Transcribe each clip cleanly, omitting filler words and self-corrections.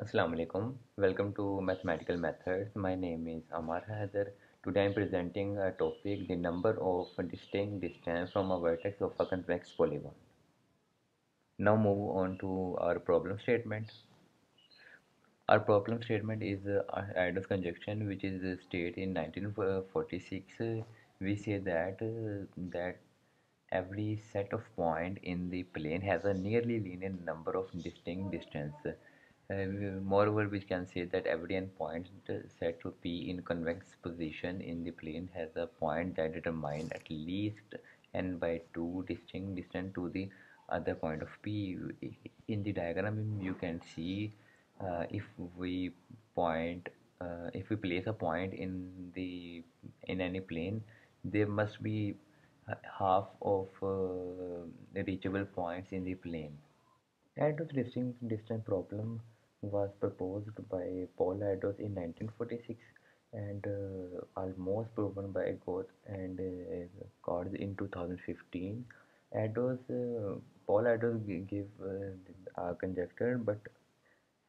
Assalamu alaikum. Welcome to Mathematical Methods. My name is Ammar Haider. Today I am presenting a topic, the number of distinct distance from a vertex of a convex polygon. Now move on to our problem statement. Our problem statement is Erdos conjunction, which is stated in 1946. We say that every set of point in the plane has a nearly linear number of distinct distance. Moreover, we can say that every n point set to P in convex position in the plane has a point that determine at least n by 2 distinct distance to the other point of P. In the diagram, you can see if we point if we place a point in any plane, there must be half of reachable points in the plane. Erdos distinct distance problem was proposed by Paul Erdos in 1946 and almost proven by Goth and Cords in 2015. Erdos, Paul Erdos gave a conjecture, but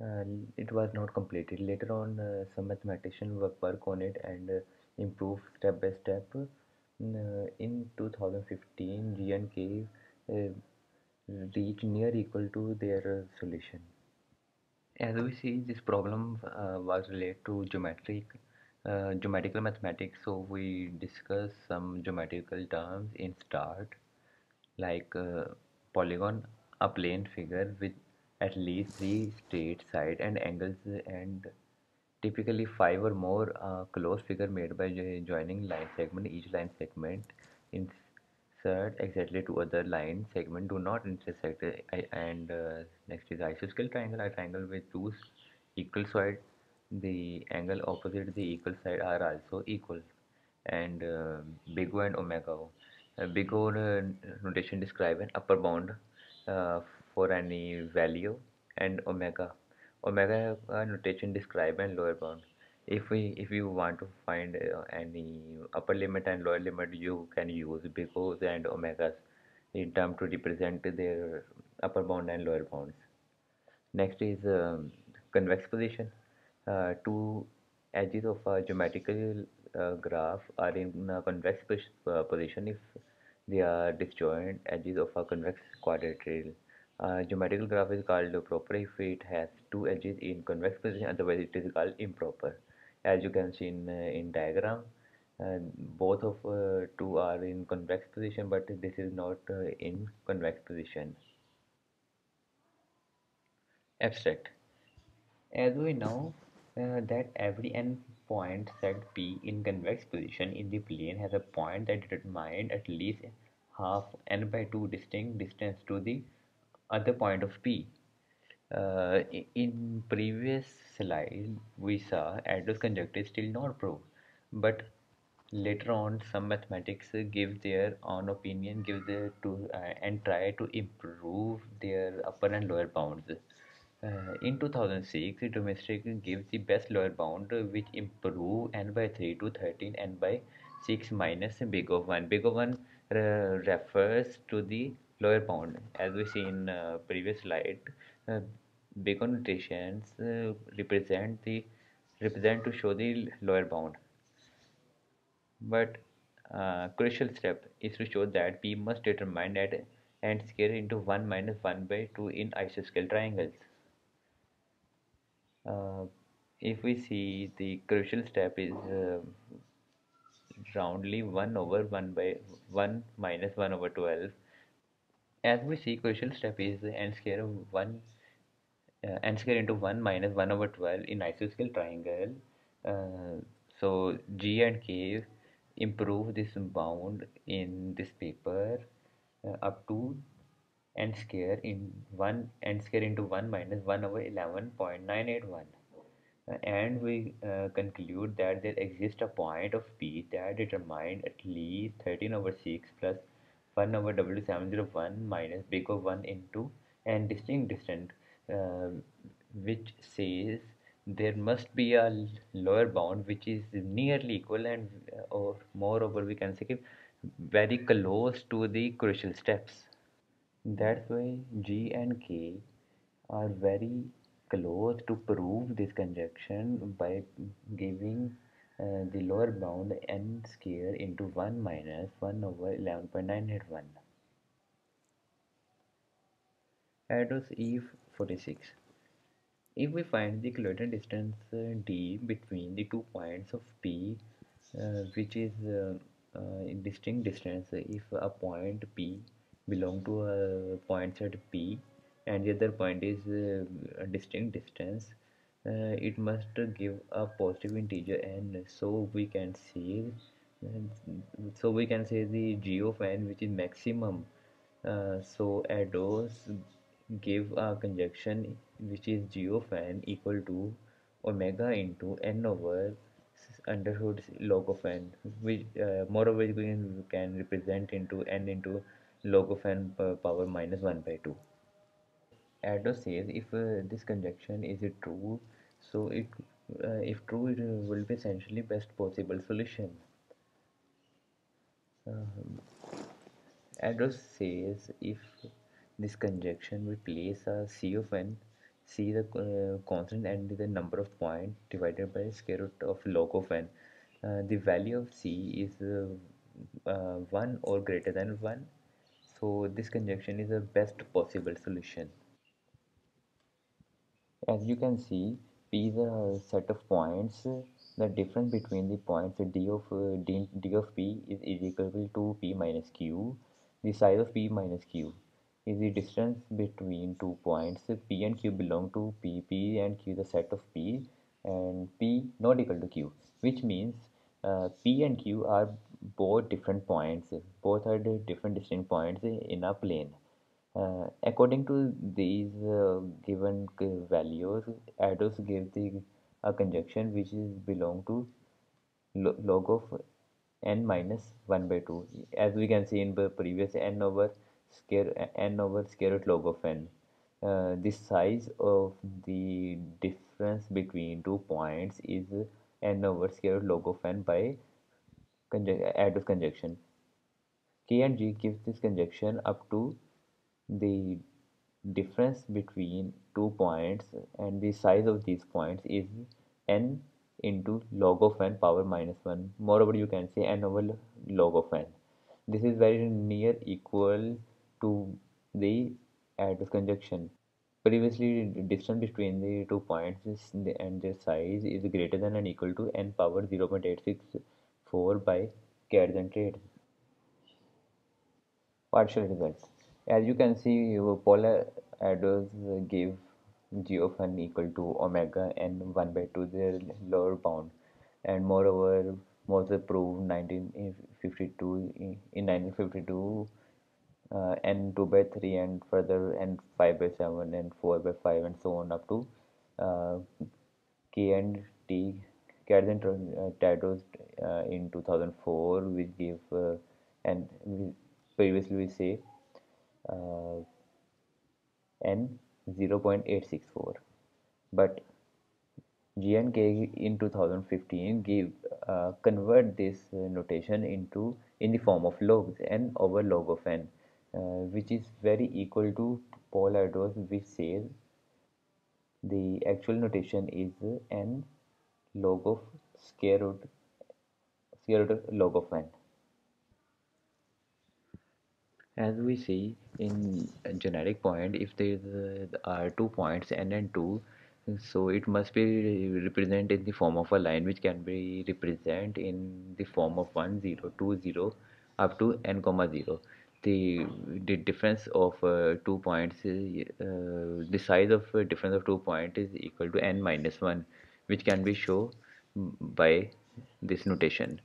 uh, it was not completed. Later on, some mathematicians work on it and improve step by step. In 2015, G and K reach near equal to their solution. As we see, this problem was related to geometrical mathematics. So we discuss some geometrical terms in start, like polygon, a plane figure with at least three straight side and angles, and typically five or more closed figure made by joining line segment. Each line segment insert exactly to other line segment do not intersect. And next is isosceles triangle, a triangle with two equal sides. The angle opposite the equal side are also equal. And big O and omega O. Big O notation describe an upper bound uh, for any value, and omega notation describe an lower bound. If you want to find any upper limit and lower limit, you can use big O's and omegas in term to represent their upper bound and lower bounds. Next is convex position. Two edges of a geometrical graph are in a convex position if they are disjoint edges of a convex quadrilateral. Geometrical graph is called proper if it has two edges in convex position, otherwise it is called improper. As you can see in diagram, uh, both of two are in convex position, but this is not in convex position. Abstract. As we know that every n point set P in convex position in the plane has a point that determines at least half n by 2 distinct distance to the other point of P. In previous slide, we saw Erdos conjecture is still not proved, but later on some mathematics give their own opinion, give their to and try to improve their upper and lower bounds. In 2006, domestic gives the best lower bound, which improve n by 3 to 13 n by 6 minus big O 1. Big O 1 refers to the lower bound. As we see in previous slide, uh, big O notations represent to show the lower bound. But crucial step is to show that P must determine at and square into 1 minus 1 by 2 in isosceles triangles. Uh, if we see, the crucial step is roundly 1 over 1 by 1 minus 1 over 12. As we see, crucial step is n square of 1 n square into 1 minus 1 over 12 in isosceles triangle. Uh, so G and K improve this bound in this paper up to n square in 1 n square into 1 minus 1 over 11.981. And we conclude that there exists a point of P that determined at least 13 over 6 plus 1 over W701 minus big O 1 into and distinct distant, uh, which says there must be a lower bound which is nearly equal and or moreover we can say very close to the crucial steps. That's why G and K are very close to prove this conjunction by giving the lower bound n square into 1 minus 1 over 11.981. Erdos E46. If we find the equivalent distance d between the 2 points of P, which is distinct distance, if a point P belong to a point set P and the other point is a distinct distance, it must give a positive integer n. So we can say the g of n, which is maximum. So Erdos give a conjunction which is g of n equal to omega into n over underhood log of n, which moreover we can represent into n into log of n power minus 1 by 2. Erdos says if this conjunction is true, so it if true, it will be essentially best possible solution. Erdos says if this conjunction will place a C of n, C the constant and the number of points divided by square root of log of n. The value of C is 1 or greater than 1. So this conjunction is the best possible solution. As you can see, P is a set of points. The difference between the points d of P is equal to P minus Q. The size of P minus Q is the distance between 2 points. P and Q belong to P. P and Q the set of P, and P not equal to Q, which means P and Q are both different points. Both are the different distinct points in a plane. According to these given values, Erdos gave the a conjunction which is belong to log of n minus 1 by 2, as we can see in the previous n over square root log of n. The size of the difference between 2 points is n over square root log of n by Erdos conjunction. K and G gives this conjunction up to the difference between 2 points, and the size of these points is n into log of n power minus 1. Moreover, you can say n over log of n. This is very near equal to the Erdos conjunction. Previously, the distance between the 2 points and their size is greater than and equal to n power 0.864 by cards and trades. Partial results. As you can see, polar addos give g of n equal to omega n 1 by 2, their lower bound, and moreover, Moses proved 1952 in 1952 n 2 by 3 and further n 5 by 7 and 4 by 5 and so on up to uh, K and T cards and tattoos in 2004, which give and previously we say uh, n 0.864, but G and K in 2015 give convert this notation into in the form of logs n over log of n, which is very equal to Paul Erdos, which says the actual notation is n log of square root of log of n. As we see in a generic point, if there are 2 points n and 2, so it must be represented in the form of a line which can be represented in the form of 1 0 2 0 up to n comma 0. The difference of 2 points the size of difference of 2 points is equal to n minus 1, which can be shown by this notation.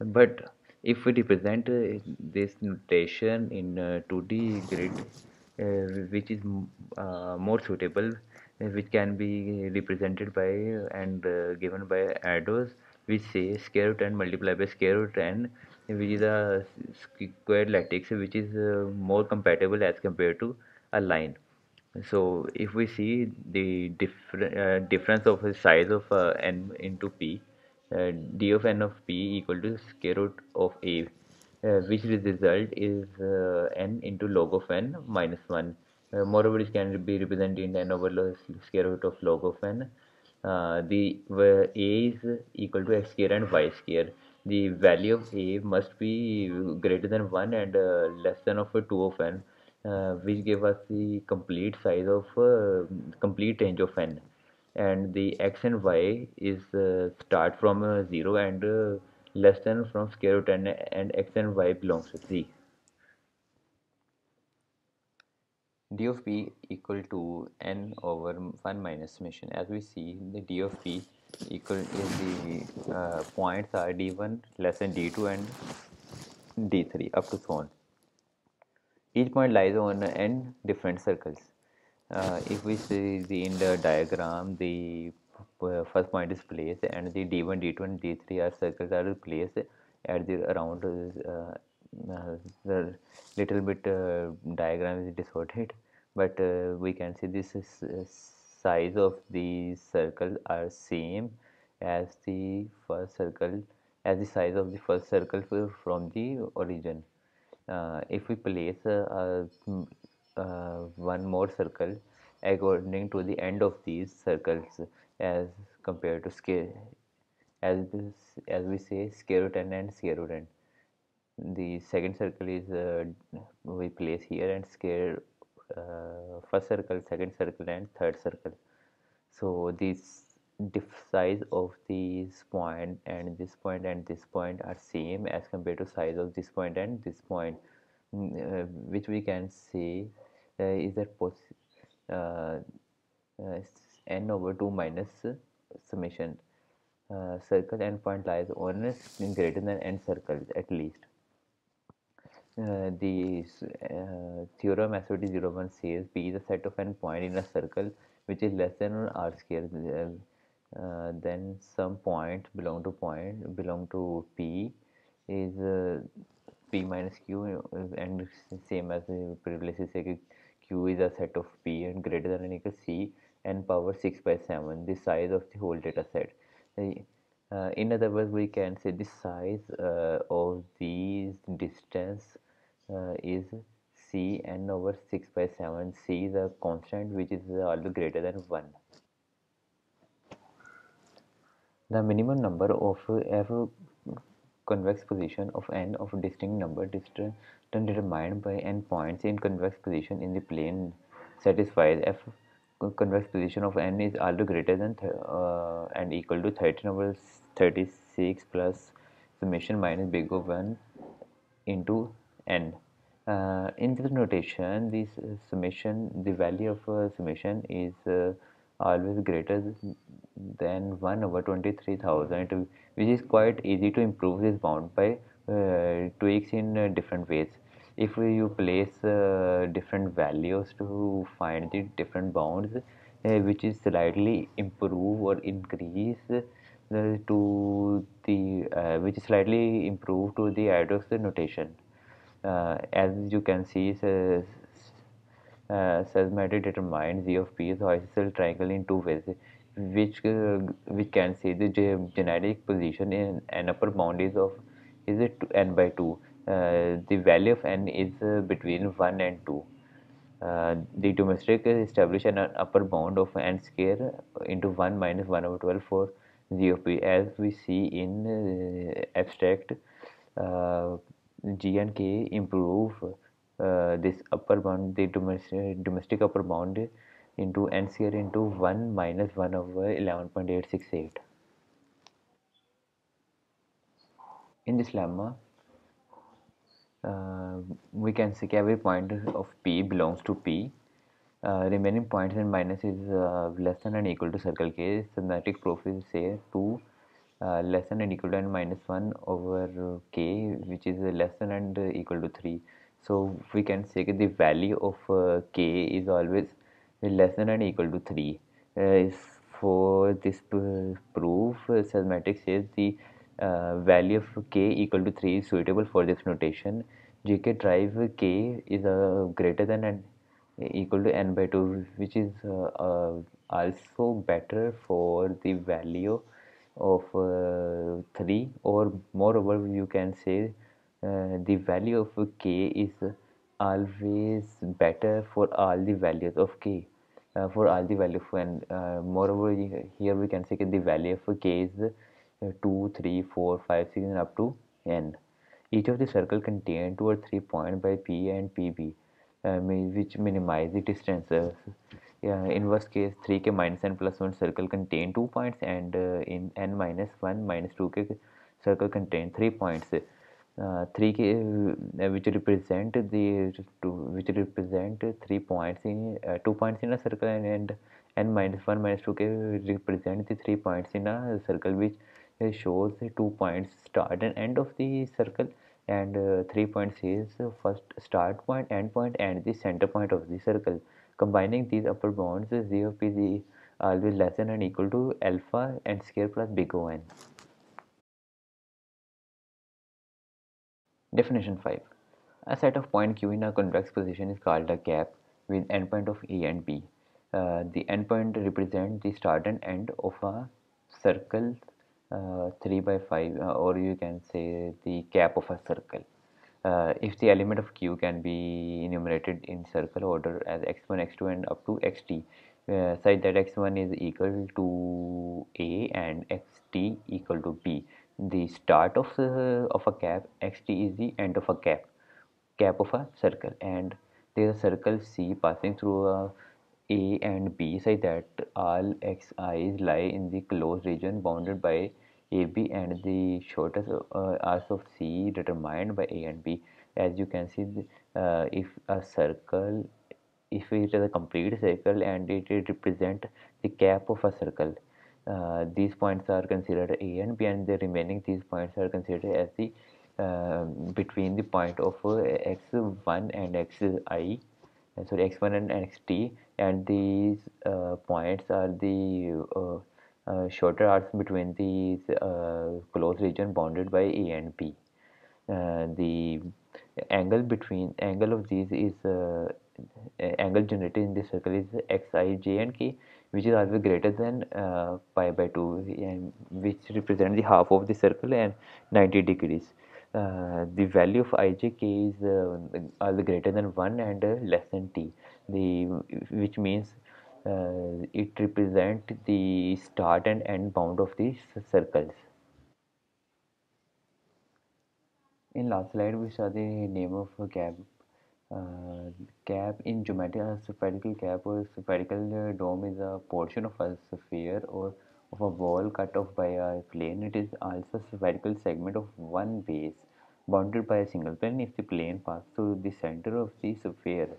But if we represent this notation in 2D grid, which is more suitable, which can be represented by and given by arrows, which say square root n multiplied by square root n, which is a squared lattice, which is more compatible as compared to a line. So if we see the difference of the size of n into p, d of n of p equal to square root of a, which result is n into log of n minus 1. Moreover, it can be represented in n over square root of log of n. The a is equal to x square and y square. The value of a must be greater than 1 and less than of 2 of n, which give us the complete size of complete range of n. And the x and y is start from 0 and less than from square root n, and x and y belongs to 3. D of p equal to n over 1 minus summation. As we see, the d of p equal is the points are d1 less than d2 and d3 up to so on. Each point lies on n different circles. If we see in the diagram, the first point is placed, and the d1, d2, and d3 are circles are placed at the around the little bit diagram is distorted, but we can see this is, size of the circle are same as the first circle, as the size of the first circle from the origin. If we place one more circle according to the end of these circles, as compared to scale, as we say square root n and square root n, the second circle is we place here, and square first circle, second circle, and third circle. So this size of this point and this point and this point are same as compared to size of this point and this point, which we can say is that uh, uh, n over 2 minus summation. Circle and point lies on greater than n circles at least. The theorem SOT01 says P is a set of n point in a circle which is less than r square. Then some point belong to P is P minus Q, and same as previously said, Q is a set of P and greater than or equal C n power 6 by 7, the size of the whole data set. In other words, we can say the size of these distance is C n over 6 by 7. C is a constant which is always greater than 1. The minimum number of f convex position of n of distinct number determined by n points in convex position in the plane satisfies f convex position of n is always greater than and equal to 13 over 36 plus summation minus big O 1 into n. In this notation, this summation, the value of summation is always greater than 1 over 23,000, which is quite easy to improve this bound by tweaks in different ways. If you place different values to find the different bounds, which is slightly improve or increase to the which is slightly improve to the Erdos notation. As you can see, mathematics determines Z of P is isosceles triangle in two ways, which can see the generic position in an upper bound is it n by 2. The value of n is between 1 and 2. The domestic establish an upper bound of n square into 1 minus 1 over 12 for G of P, as we see in abstract. uh, G and K improve this upper bound, the domestic upper bound, into n square into 1 minus 1 over 11.868. In this lemma, uh, we can see every point of P belongs to P. Remaining points and minus is less than and equal to circle K. Systematic proof is say 2 less than and equal to n minus 1 over K, which is less than and equal to 3. So we can say that the value of K is always less than and equal to 3. For this proof, systematic says the value of K equal to 3 is suitable for this notation. GK drive K is greater than and equal to n by 2, which is also better for the value of 3, or moreover you can say the value of k is always better for all the values of k, for all the value of n. Moreover, here we can say that the value of k is 2, 3, 4, 5, 6 and up to n. Each of the circle contain 2 or 3 points by P and PB, which minimize the distance. In worst case, 3k minus n plus 1 circle contain 2 points, and in n minus 1 minus 2k circle contain 3 points. 3k which represent 3 points in 2 points in a circle, and n minus 1 minus 2k represent the 3 points in a circle, which shows the 2 points start and end of the circle, and 3 points is first start point, end point, and the center point of the circle. Combining these upper bounds, 0 p is always less than or equal to alpha n square plus big O n. Definition 5. A set of point Q in a convex position is called a cap with endpoint of A and B. The endpoint represents the start and end of a circle 3 by 5, or you can say the cap of a circle. If the element of Q can be enumerated in circle order as x1, x2 and up to xt, such that x1 is equal to A and xt equal to B. The start of a cap, xt is the end of a cap of a circle, and there is a circle C passing through A and B, such that all xi's lie in the closed region bounded by AB and the shortest arcs of C determined by A and B. As you can see, if a circle, if it is a complete circle and it represent the cap of a circle, these points are considered A and B, and the remaining these points are considered as the between the point of x1 and xi, sorry, x1 and xt, and these points are the shorter arcs between these closed region bounded by A and B. The angle of these is angle generated in this circle is xi, j and k, which is always greater than pi by 2, and which represent the half of the circle and 90 degrees. The value of ijk is always greater than 1 and less than t, the which means it represent the start and end bound of the circles. In last slide, we saw the name of a cap. Cap in geometry, a spherical cap or spherical dome is a portion of a sphere or of a wall cut off by a plane. It is also a spherical segment of one base bounded by a single plane if the plane passes through the center of the sphere,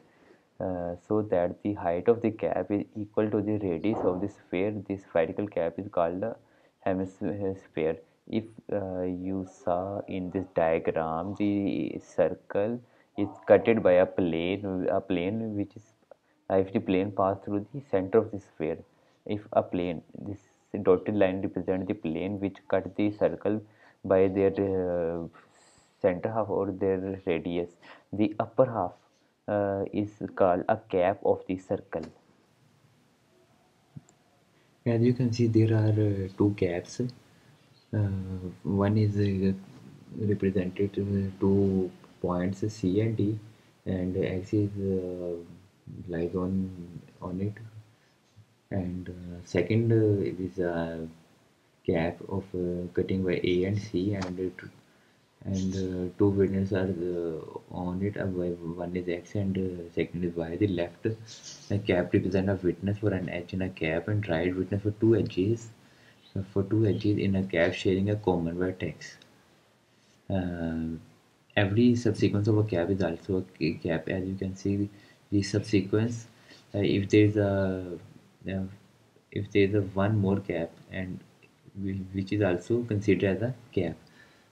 so that the height of the cap is equal to the radius of the sphere. The spherical cap is called a hemisphere. If you saw in this diagram, the circle is cutted by a plane which is if the plane pass through the center of the sphere. If a plane, this dotted line represents the plane which cut the circle by their center half or their radius. The upper half is called a cap of the circle. As you can see, there are two caps. One is represented two points C and D, and X is lies on it, and second is a cap of cutting by A and C, and two witnesses are on it. One is X and second is Y. The left cap represents a witness for an edge in a cap, and right witness for two edges. For two edges in a cap sharing a common vertex. Uh, every subsequence of a cap is also a cap. As you can see, the subsequence, if there is uh, if there is a one more cap, and which is also considered as a cap.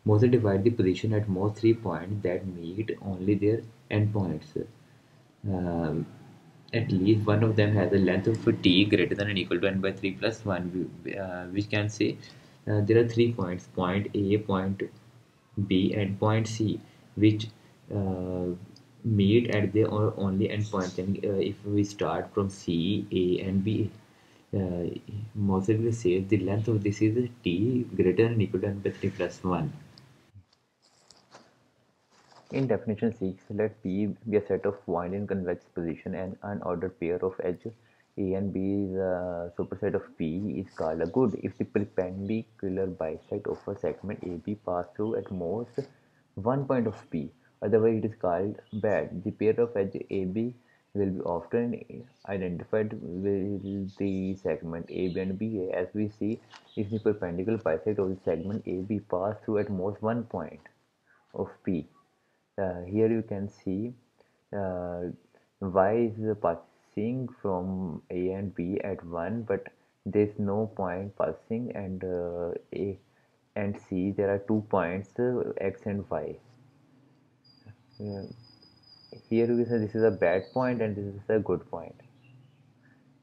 Moses divide the position at most 3 points that meet only their endpoints. Um, at least one of them has a length of t greater than or equal to n by 3 plus 1, which can say there are 3 points, point A, point B and point C, which uh, meet at their only endpoints. And if we start from C, A and B, uh, Moses says the length of this is t greater than or equal to n by 3 plus 1. In definition 6, let P be a set of points in convex position. An unordered pair of edge A and B is a superset of P is called a good if the perpendicular bisect of a segment AB pass through at most one point of P. Otherwise, it is called bad. The pair of edge AB will be often identified with the segment AB and BA, as we see if the perpendicular bisect of the segment AB pass through at most one point of P. Here you can see uh, y is passing from A and B at 1, but there's no point passing, and A and C there are 2 points, x and y. Uh, Here we say this is a bad point and this is a good point.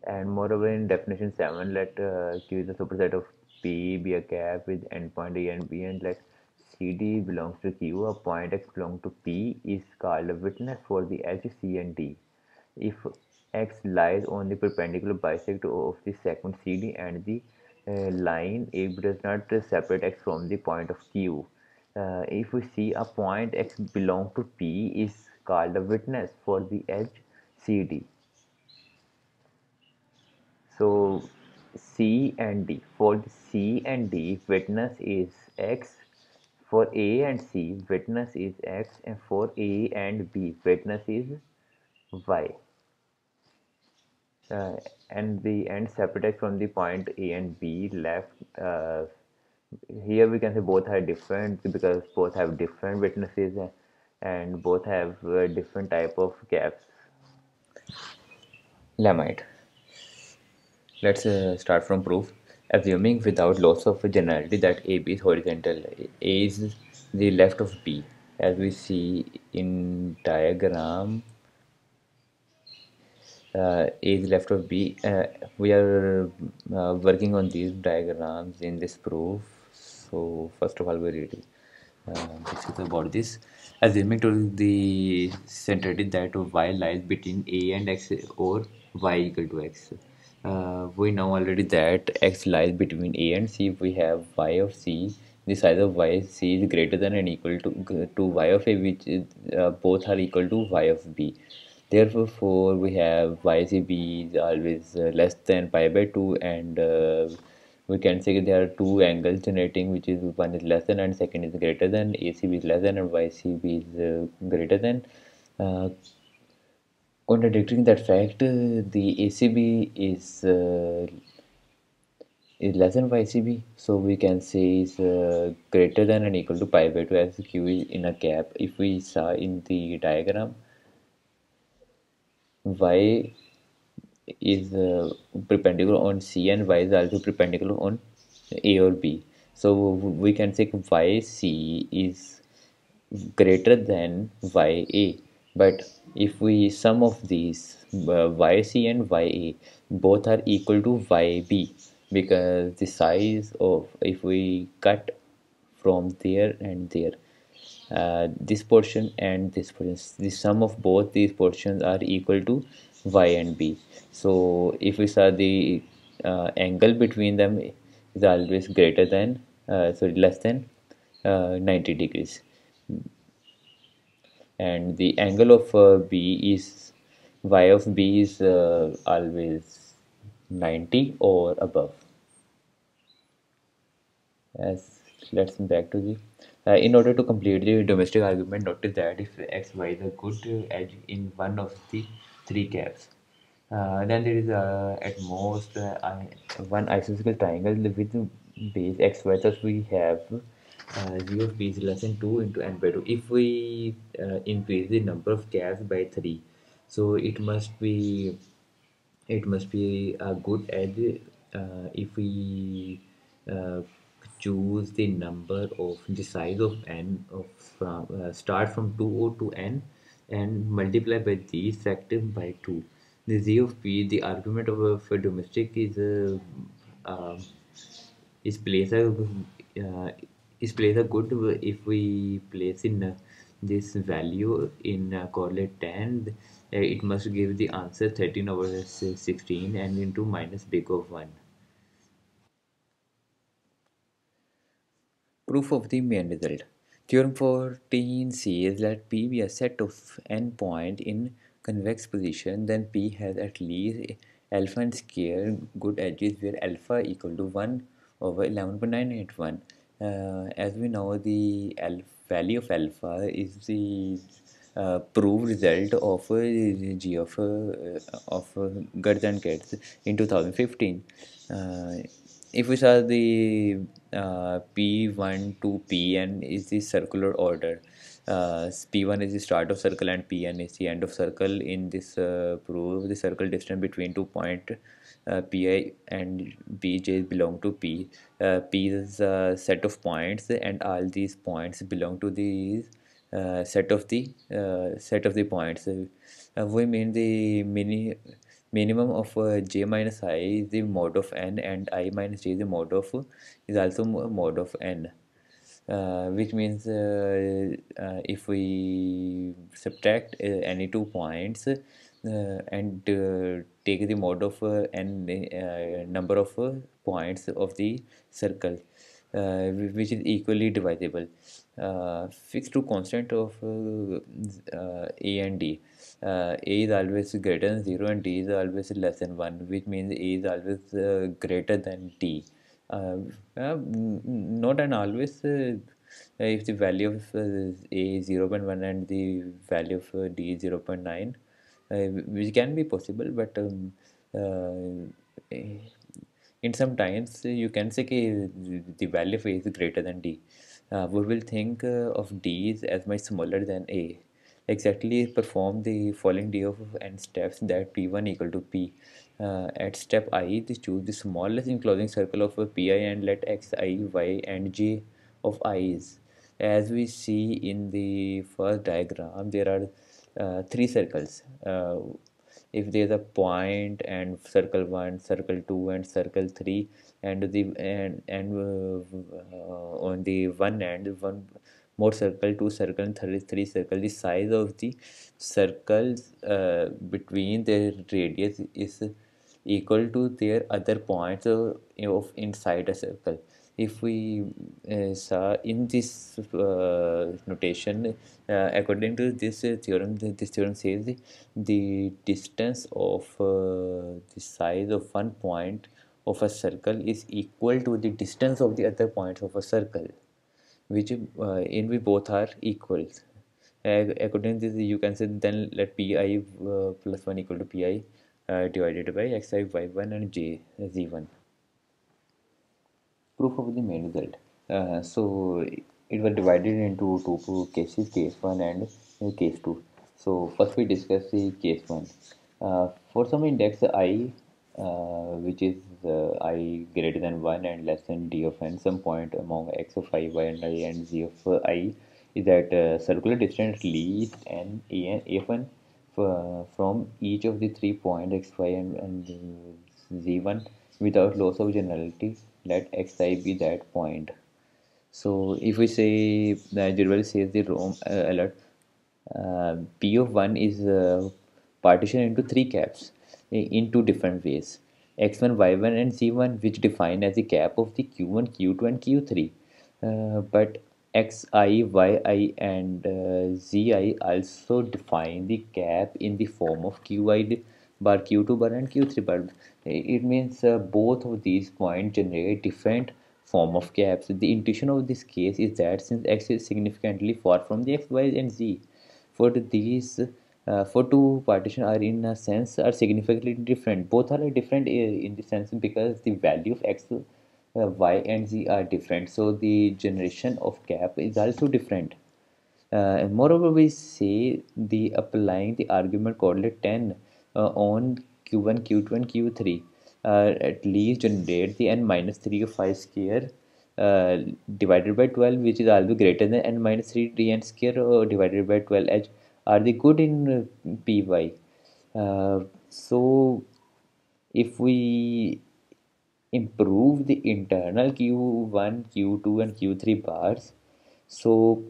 And moreover, in definition 7, let Q is a superset of P be a cap with endpoint A and B, and let CD belongs to Q. A point X belongs to P is called a witness for the edge C and D. If X lies on the perpendicular bisect of the segment CD and the line AB does not separate X from the point of Q. If we see a point X belong to P is called a witness for the edge CD. So C and D. For C and D, witness is X. For A and C, witness is X, and for A and B, witness is Y. Uh, and the end separates from the point A and B left. Here we can say both are different because both have different witnesses, and both have different type of gaps. Lamite. Let's start from proof. Assuming without loss of generality that AB is horizontal, A is the left of B. As we see in diagram, A is left of B. We are working on these diagrams in this proof. So first of all, we read it. This is about this. Assuming to the centered that y lies between A and x or y equal to x. We know already that x lies between A and C. If we have y of C, the size of y C is greater than and equal to y of A, which is, both are equal to y of B. Therefore, we have YCB is always less than pi by 2, and we can say there are two angles generating, which is one is less than and second is greater than. ACB is less than and YCB is greater than. Uh, Contradicting that fact, the ACB is less than YCB, so we can say is greater than and equal to pi by 2 as Q is in a gap. If we saw in the diagram, Y is perpendicular on C and Y is also perpendicular on A or B. So we can say YC is greater than YA. But if we sum of these YC and YA, both are equal to YB, because the size of, if we cut from there and there, this portion and this portion, the sum of both these portions are equal to y and b. So if we saw the angle between them is always greater than, sorry, less than 90 degrees, and the angle of b is, y of b is always 90 or above. As let's back to the in order to complete the domestic argument, notice that if x y is a good edge in one of the three caps, then there is at most one isosceles triangle with base x y. Thus we have g of b is less than 2 into n by 2. If we increase the number of caps by 3, so it must be a good edge if we uh, choose the number of the size of n of from start from 2 to n and multiply by these factors by 2. The z of p, the argument of a domestic uh, is place a uh, is place a good if we place in this value in correlate 10, it must give the answer 13 over 16 and into minus big of 1. Proof of the main result. Theorem 14 says that P be a set of n point in convex position, then P has at least alpha and square good edges where alpha equal to 1 over 11.981. As we know, the value of alpha is the proved result of G of Gertz and Katz in 2015. Uh, if we saw the P1 to Pn is the circular order. P1 is the start of circle and Pn is the end of circle. In this proof, the circle distance between 2 points Pi and Bj belong to P. P is a set of points, and all these points belong to the set of the points. We mean the minimum of j minus I is the mode of n, and I minus j is the mode of is also mode of n. Which means if we subtract any 2 points and take the mode of n number of points of the circle, which is equally divisible, fixed to constant of a and d. A is always greater than 0 and d is always less than 1, which means a is always greater than d. Not and always, if the value of a is 0.1 and the value of d is 0.9, which can be possible, but in some times you can say the value of a is greater than d. We will think of d is as much smaller than a. Exactly, perform the following d of n steps that p1 equal to p. At step I, choose the smallest enclosing circle of pi and let x, I, y, and j of i's. As we see in the first diagram, there are three circles. If there is a point and circle 1, circle 2, and circle 3, and on the one end one more circle, 2 circle, and 3 circle, the size of the circles between their radius is equal to their other points of inside a circle. If we saw in this notation, according to this theorem, this theorem says the distance of the size of one point of a circle is equal to the distance of the other points of a circle, which in we both are equal. According to this, you can say then let pi plus 1 equal to pi divided by xi y1 and j z1. Proof of the main result. So it was divided into two cases, case 1 and case 2. So first we discuss the case 1. For some index I, which is I greater than 1 and less than d of n, some point among x of I, y, and I, and z of I is at circular distance at least n a n f1 from each of the 3 points x, y, and z1 without loss of generality. Let xi be that point. So if we say generally says the ROM alert, P of 1 is partitioned into three caps in two different ways: x1, y1, and z1, which define as the cap of the q1, q2, and q3. But xi, yi, and zi also define the cap in the form of qi bar, q2 bar, and q3 bar. It means both of these points generate different form of caps. The intuition of this case is that since x is significantly far from the x, y, and z, for these for two partition are in a sense are significantly different. Both are different in the sense because the value of x, y, and z are different, so the generation of cap is also different. Moreover, we say the applying the argument coordinate 10 on q1, q2, and q3 at least generate the n minus 3 of 5 square uh, divided by 12, which is always greater than n minus 3 dn square divided by 12 h, are the good in py. So if we improve the internal q1, q2, and q3 bars, so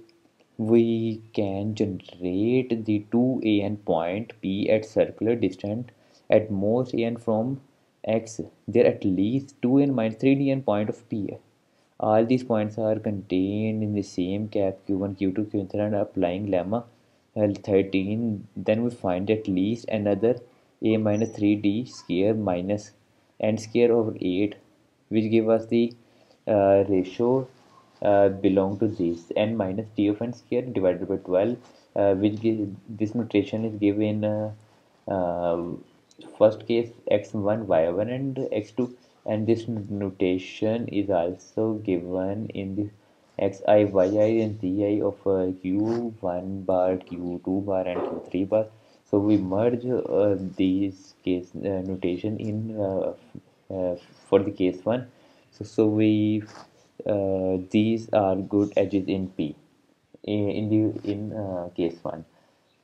we can generate the two an point p at circular distance at most an from x. There are at least 2n minus 3 dn point of p All these points are contained in the same cap q1, q2, q3, and applying lemma 13. Then we find at least another a minus 3d square minus n square over 8, which give us the ratio belong to this n minus d of n square divided by 12, which this notation is given uh, first case x1 y1 and x2, and this notation is also given in the xi yi and zi of q1 bar, q2 bar, and q3 bar. So we merge these case notation in for the case 1. So we these are good edges in P in case 1.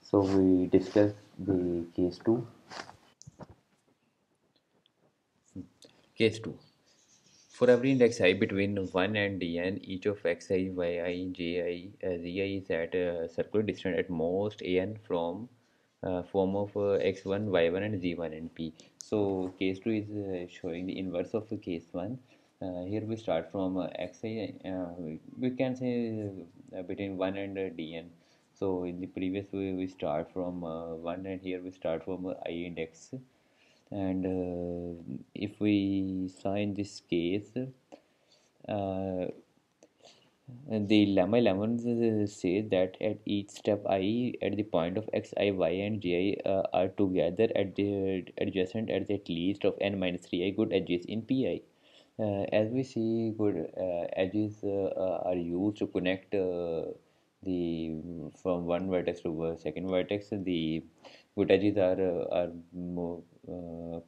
So we discuss the case 2. Case 2. For every index I between 1 and dn, each of xi, yi, ji, zi is at a circular distance at most an from form of x1, y1, and z1 and p. So case 2 is showing the inverse of case 1. Here we start from xi, we can say between 1 and dn. So in the previous way we start from 1, and here we start from I index. And if we saw in this case, uh, the lemma 11 says that at each step I at the point of x, I, y, and j are together at the adjacent at least of n minus 3 good edges in pi. As we see, good edges are used to connect the from one vertex to second vertex. The good edges are more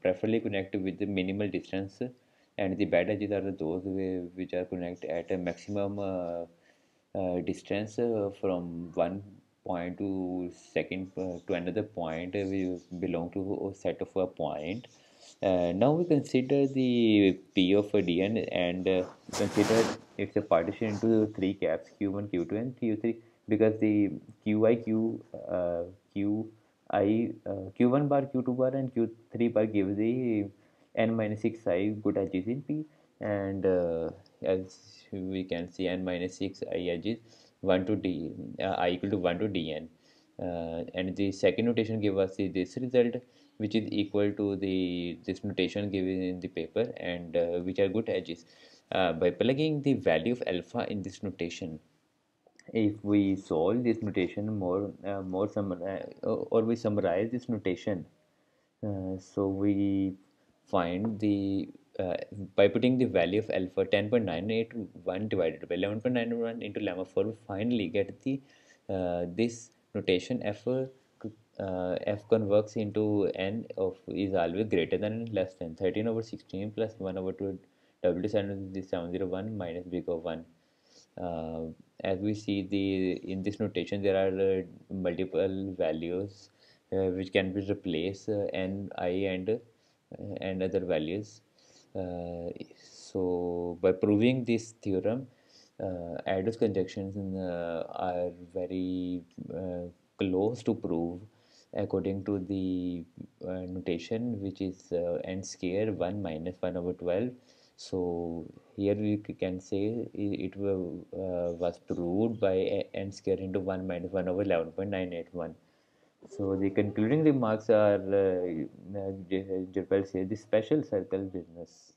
preferably connected with the minimal distance, and the bad edges are those which are connected at a maximum distance from one point to second to another point. We belong to a set of a point. Now we consider the P of a DN, and consider it's a partition into three caps Q1, Q2, and Q3, because the QI, Q1 bar, Q2 bar, and Q3 bar gives the n minus 6 I good edges in P, and as we can see, n minus 6 I edges 1 to d I equal to 1 to dn, and the second notation give us this result, which is equal to the this notation given in the paper, and which are good edges. By plugging the value of alpha in this notation, if we solve this notation or we summarize this notation, so we find the uh, by putting the value of alpha 10.981 divided by 11.91 into lemma 4, we finally get the this notation f converts into n of is always greater than and less than 13 over 16 plus 1 over 2 701 minus big of 1. uh, as we see the in this notation there are multiple values which can be replaced n I and other values. So by proving this theorem, Erdos conjunctions are very close to prove according to the notation, which is n square 1 minus 1 over 12. So here we can say it was proved by n square into 1 minus 1 over 11.981. So the concluding remarks are, Jirpal says, the special circle business.